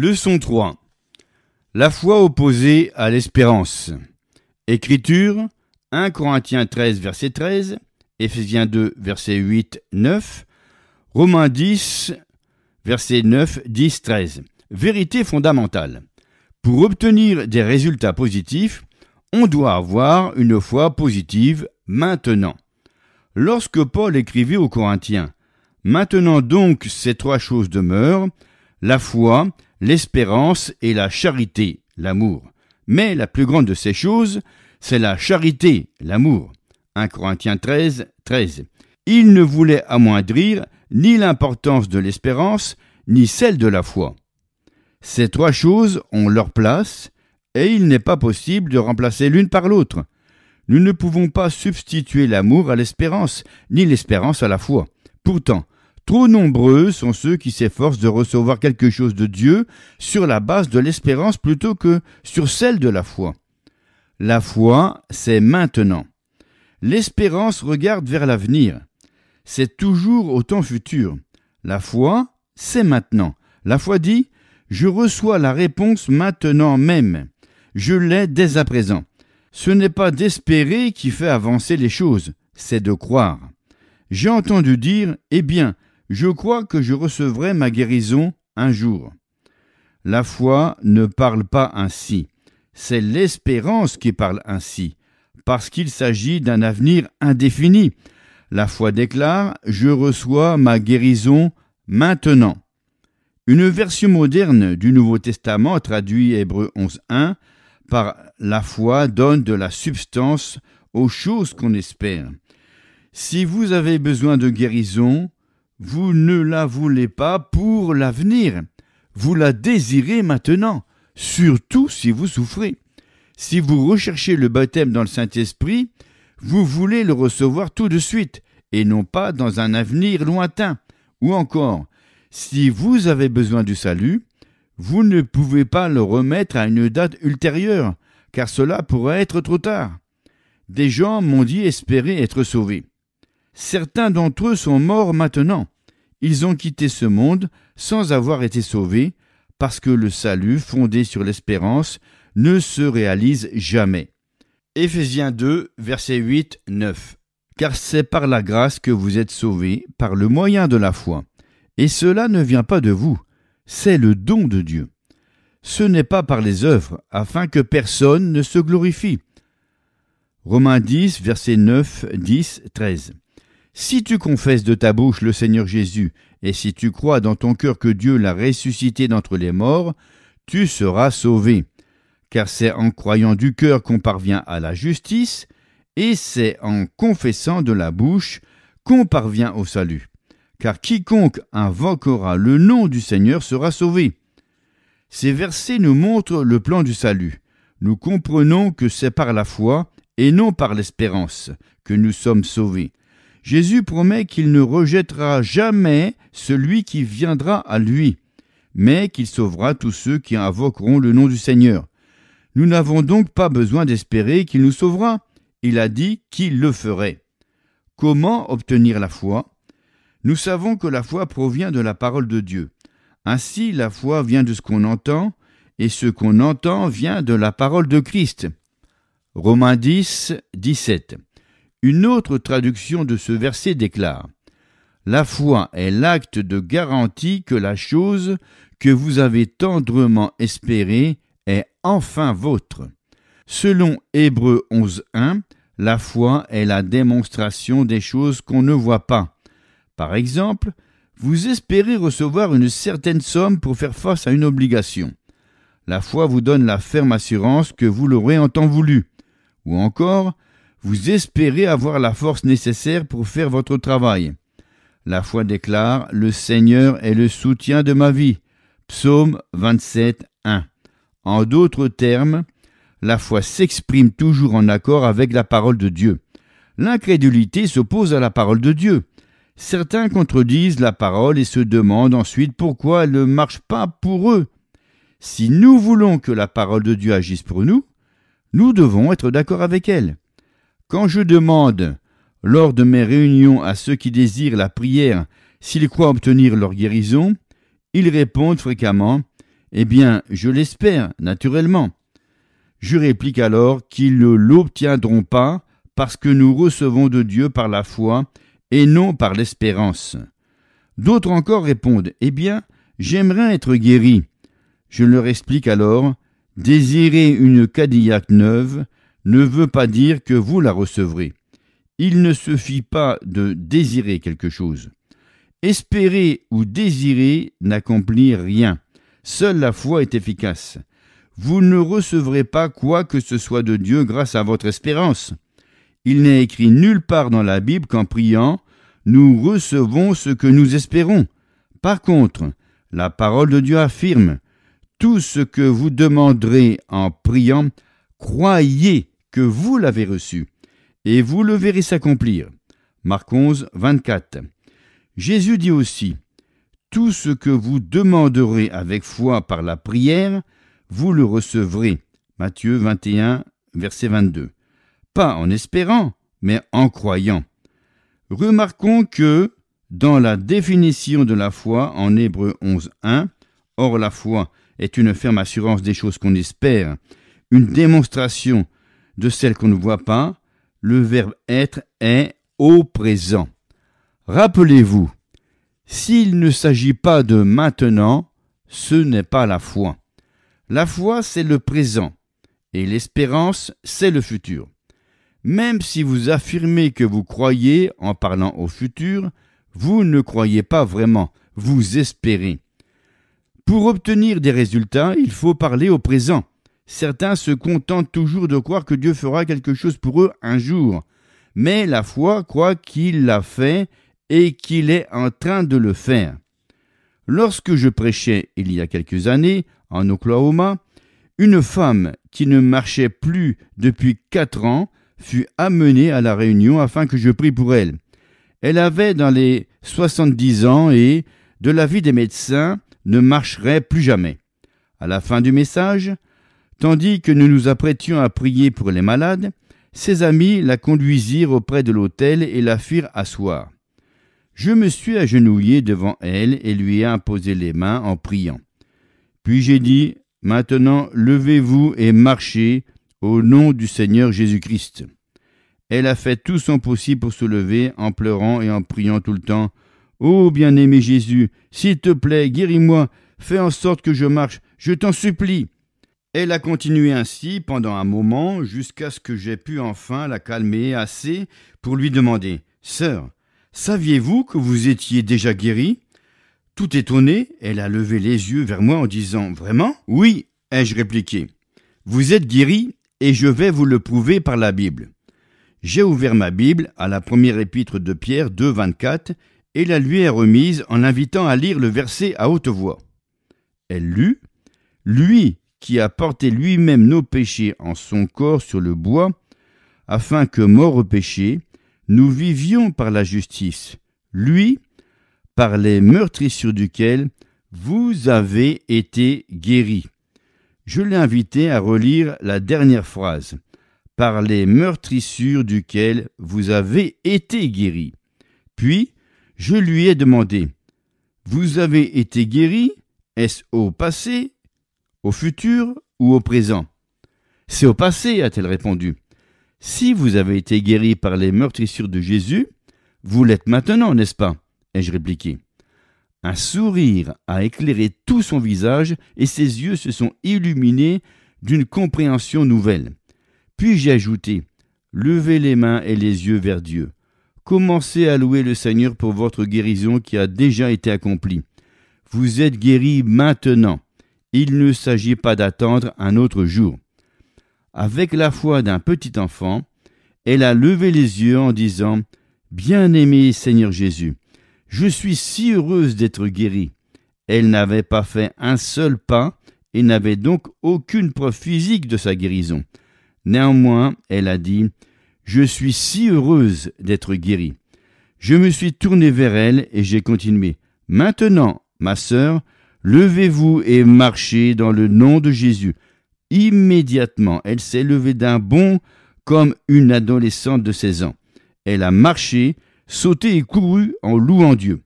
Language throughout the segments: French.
Leçon 3. La foi opposée à l'espérance. Écriture, 1 Corinthiens 13, verset 13, Éphésiens 2, verset 8, 9, Romains 10, verset 9, 10, 13. Vérité fondamentale. Pour obtenir des résultats positifs, on doit avoir une foi positive maintenant. Lorsque Paul écrivait aux Corinthiens, « Maintenant donc ces trois choses demeurent, la foi, l'espérance et la charité, l'amour. Mais la plus grande de ces choses, c'est la charité, l'amour. » 1 Corinthiens 13, 13. Il ne voulait amoindrir ni l'importance de l'espérance, ni celle de la foi. Ces trois choses ont leur place, et il n'est pas possible de remplacer l'une par l'autre. Nous ne pouvons pas substituer l'amour à l'espérance, ni l'espérance à la foi. Pourtant, trop nombreux sont ceux qui s'efforcent de recevoir quelque chose de Dieu sur la base de l'espérance plutôt que sur celle de la foi. La foi, c'est maintenant. L'espérance regarde vers l'avenir. C'est toujours au temps futur. La foi, c'est maintenant. La foi dit « Je reçois la réponse maintenant même. Je l'ai dès à présent. » Ce n'est pas d'espérer qui fait avancer les choses, c'est de croire. J'ai entendu dire « Eh bien, je crois que je recevrai ma guérison un jour. » La foi ne parle pas ainsi. C'est l'espérance qui parle ainsi, parce qu'il s'agit d'un avenir indéfini. La foi déclare « Je reçois ma guérison maintenant. » Une version moderne du Nouveau Testament traduit Hébreux 11.1 par « La foi donne de la substance aux choses qu'on espère. » Si vous avez besoin de guérison, vous ne la voulez pas pour l'avenir. Vous la désirez maintenant, surtout si vous souffrez. Si vous recherchez le baptême dans le Saint-Esprit, vous voulez le recevoir tout de suite et non pas dans un avenir lointain. Ou encore, si vous avez besoin du salut, vous ne pouvez pas le remettre à une date ultérieure, car cela pourrait être trop tard. Des gens m'ont dit espérer être sauvés. Certains d'entre eux sont morts maintenant. Ils ont quitté ce monde sans avoir été sauvés, parce que le salut fondé sur l'espérance ne se réalise jamais. Éphésiens 2, versets 8, 9. Car c'est par la grâce que vous êtes sauvés, par le moyen de la foi. Et cela ne vient pas de vous, c'est le don de Dieu. Ce n'est pas par les œuvres, afin que personne ne se glorifie. Romains 10, versets 9, 10, 13. Si tu confesses de ta bouche le Seigneur Jésus, et si tu crois dans ton cœur que Dieu l'a ressuscité d'entre les morts, tu seras sauvé. Car c'est en croyant du cœur qu'on parvient à la justice, et c'est en confessant de la bouche qu'on parvient au salut. Car quiconque invoquera le nom du Seigneur sera sauvé. Ces versets nous montrent le plan du salut. Nous comprenons que c'est par la foi et non par l'espérance que nous sommes sauvés. Jésus promet qu'il ne rejettera jamais celui qui viendra à lui, mais qu'il sauvera tous ceux qui invoqueront le nom du Seigneur. Nous n'avons donc pas besoin d'espérer qu'il nous sauvera. Il a dit qu'il le ferait. Comment obtenir la foi ? Nous savons que la foi provient de la parole de Dieu. Ainsi, la foi vient de ce qu'on entend, et ce qu'on entend vient de la parole de Christ. Romains 10, 17. Une autre traduction de ce verset déclare « La foi est l'acte de garantie que la chose que vous avez tendrement espérée est enfin vôtre. » Selon Hébreux 11.1, la foi est la démonstration des choses qu'on ne voit pas. Par exemple, vous espérez recevoir une certaine somme pour faire face à une obligation. La foi vous donne la ferme assurance que vous l'aurez en temps voulu. Ou encore, vous espérez avoir la force nécessaire pour faire votre travail. La foi déclare « Le Seigneur est le soutien de ma vie » Psaume 27, 1. En d'autres termes, la foi s'exprime toujours en accord avec la parole de Dieu. L'incrédulité s'oppose à la parole de Dieu. Certains contredisent la parole et se demandent ensuite pourquoi elle ne marche pas pour eux. Si nous voulons que la parole de Dieu agisse pour nous, nous devons être d'accord avec elle. Quand je demande, lors de mes réunions à ceux qui désirent la prière, s'ils croient obtenir leur guérison, ils répondent fréquemment Eh bien, je l'espère, naturellement. Je réplique alors qu'ils ne l'obtiendront pas parce que nous recevons de Dieu par la foi et non par l'espérance. D'autres encore répondent, eh bien, j'aimerais être guéri. Je leur explique alors, désirer une Cadillac neuve ne veut pas dire que vous la recevrez. Il ne suffit pas de désirer quelque chose. Espérer ou désirer n'accomplit rien. Seule la foi est efficace. Vous ne recevrez pas quoi que ce soit de Dieu grâce à votre espérance. Il n'est écrit nulle part dans la Bible qu'en priant, nous recevons ce que nous espérons. Par contre, la parole de Dieu affirme, tout ce que vous demanderez en priant, croyez que vous l'avez reçu, et vous le verrez s'accomplir. Marc 11, 24. Jésus dit aussi, tout ce que vous demanderez avec foi par la prière, vous le recevrez. Matthieu 21, verset 22. Pas en espérant, mais en croyant. Remarquons que, dans la définition de la foi en Hébreux 11, 1, or la foi est une ferme assurance des choses qu'on espère, une démonstration de celles qu'on ne voit pas, le verbe être est au présent. Rappelez-vous, s'il ne s'agit pas de maintenant, ce n'est pas la foi. La foi, c'est le présent, et l'espérance, c'est le futur. Même si vous affirmez que vous croyez en parlant au futur, vous ne croyez pas vraiment, vous espérez. Pour obtenir des résultats, il faut parler au présent. Certains se contentent toujours de croire que Dieu fera quelque chose pour eux un jour, mais la foi croit qu'il l'a fait et qu'il est en train de le faire. Lorsque je prêchais il y a quelques années en Oklahoma, une femme qui ne marchait plus depuis 4 ans fut amenée à la réunion afin que je prie pour elle. Elle avait dans les 70 ans et, de l'avis des médecins, ne marcherait plus jamais. À la fin du message, tandis que nous nous apprêtions à prier pour les malades, ses amis la conduisirent auprès de l'autel et la firent asseoir. Je me suis agenouillé devant elle et lui ai imposé les mains en priant. Puis j'ai dit, « Maintenant, levez-vous et marchez au nom du Seigneur Jésus-Christ. » Elle a fait tout son possible pour se lever en pleurant et en priant tout le temps. « Ô bien-aimé Jésus, s'il te plaît, guéris-moi, fais en sorte que je marche, je t'en supplie. » Elle a continué ainsi pendant un moment jusqu'à ce que j'ai pu enfin la calmer assez pour lui demander, « Sœur, saviez-vous que vous étiez déjà guérie ?» Tout étonnée, elle a levé les yeux vers moi en disant « Vraiment ?»« Oui, ai-je répliqué. Vous êtes guérie et je vais vous le prouver par la Bible. » J'ai ouvert ma Bible à la première épître de Pierre 2, 24 et la lui ai remise en l'invitant à lire le verset à haute voix. Elle lut « Lui qui a porté lui-même nos péchés en son corps sur le bois, afin que, mort au péché, nous vivions par la justice, lui, par les meurtrissures duquel vous avez été guéris. » Je l'ai invité à relire la dernière phrase, « par les meurtrissures duquel vous avez été guéris ». Puis, je lui ai demandé, « Vous avez été guéris, est-ce au passé, au futur ou au présent ?»« C'est au passé, a-t-elle répondu. « Si vous avez été guéri par les meurtrissures de Jésus, vous l'êtes maintenant, n'est-ce pas ?» ai-je répliqué. Un sourire a éclairé tout son visage et ses yeux se sont illuminés d'une compréhension nouvelle. Puis j'ai ajouté, « Levez les mains et les yeux vers Dieu. Commencez à louer le Seigneur pour votre guérison qui a déjà été accomplie. Vous êtes guéri maintenant. Il ne s'agit pas d'attendre un autre jour. » Avec la foi d'un petit enfant, elle a levé les yeux en disant, « Bien-aimé Seigneur Jésus, je suis si heureuse d'être guérie. » Elle n'avait pas fait un seul pas et n'avait donc aucune preuve physique de sa guérison. Néanmoins, elle a dit, « Je suis si heureuse d'être guérie. » Je me suis tourné vers elle et j'ai continué, « Maintenant, ma sœur, levez-vous et marchez dans le nom de Jésus. » Immédiatement, elle s'est levée d'un bond comme une adolescente de 16 ans. Elle a marché, sauté et couru en louant Dieu.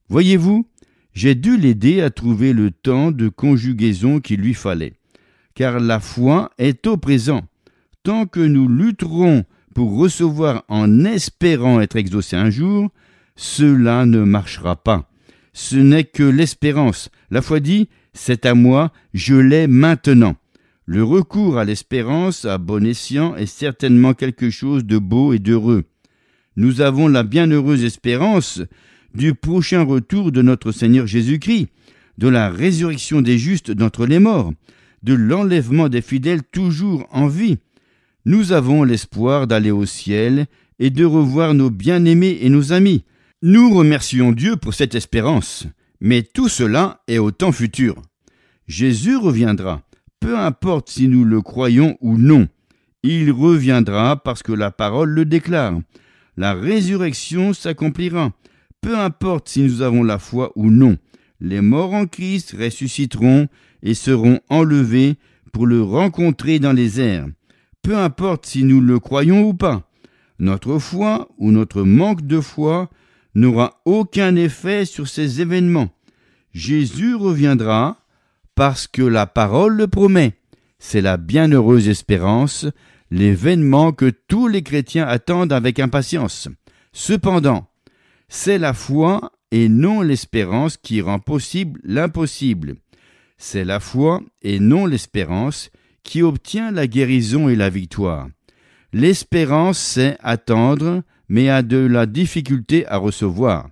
Voyez-vous, j'ai dû l'aider à trouver le temps de conjugaison qu'il lui fallait. Car la foi est au présent. Tant que nous lutterons pour recevoir en espérant être exaucés un jour, cela ne marchera pas. Ce n'est que l'espérance. La foi dit « c'est à moi, je l'ai maintenant ». Le recours à l'espérance à bon escient est certainement quelque chose de beau et d'heureux. Nous avons la bienheureuse espérance du prochain retour de notre Seigneur Jésus-Christ, de la résurrection des justes d'entre les morts, de l'enlèvement des fidèles toujours en vie. Nous avons l'espoir d'aller au ciel et de revoir nos bien-aimés et nos amis. Nous remercions Dieu pour cette espérance, mais tout cela est au temps futur. Jésus reviendra, peu importe si nous le croyons ou non. Il reviendra parce que la parole le déclare. La résurrection s'accomplira, peu importe si nous avons la foi ou non. Les morts en Christ ressusciteront et seront enlevés pour le rencontrer dans les airs. Peu importe si nous le croyons ou pas. Notre foi ou notre manque de foi n'aura aucun effet sur ces événements. Jésus reviendra parce que la parole le promet. C'est la bienheureuse espérance, l'événement que tous les chrétiens attendent avec impatience. Cependant, c'est la foi et non l'espérance qui rend possible l'impossible. C'est la foi et non l'espérance qui obtient la guérison et la victoire. L'espérance sait attendre, mais a de la difficulté à recevoir.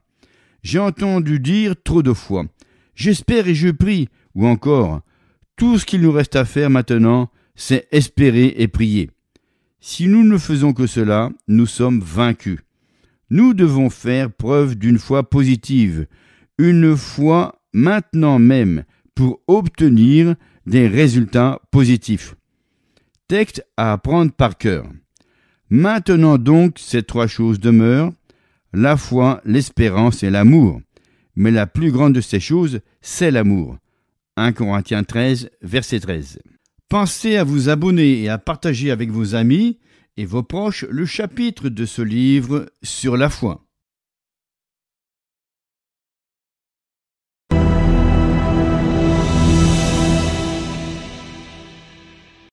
J'ai entendu dire trop de fois « j'espère et je prie » ou encore « tout ce qu'il nous reste à faire maintenant, c'est espérer et prier ». Si nous ne faisons que cela, nous sommes vaincus. Nous devons faire preuve d'une foi positive, une foi maintenant même pour obtenir des résultats positifs. Texte à apprendre par cœur. Maintenant donc, ces trois choses demeurent, la foi, l'espérance et l'amour. Mais la plus grande de ces choses, c'est l'amour. 1 Corinthiens 13, verset 13. Pensez à vous abonner et à partager avec vos amis et vos proches le chapitre de ce livre sur la foi.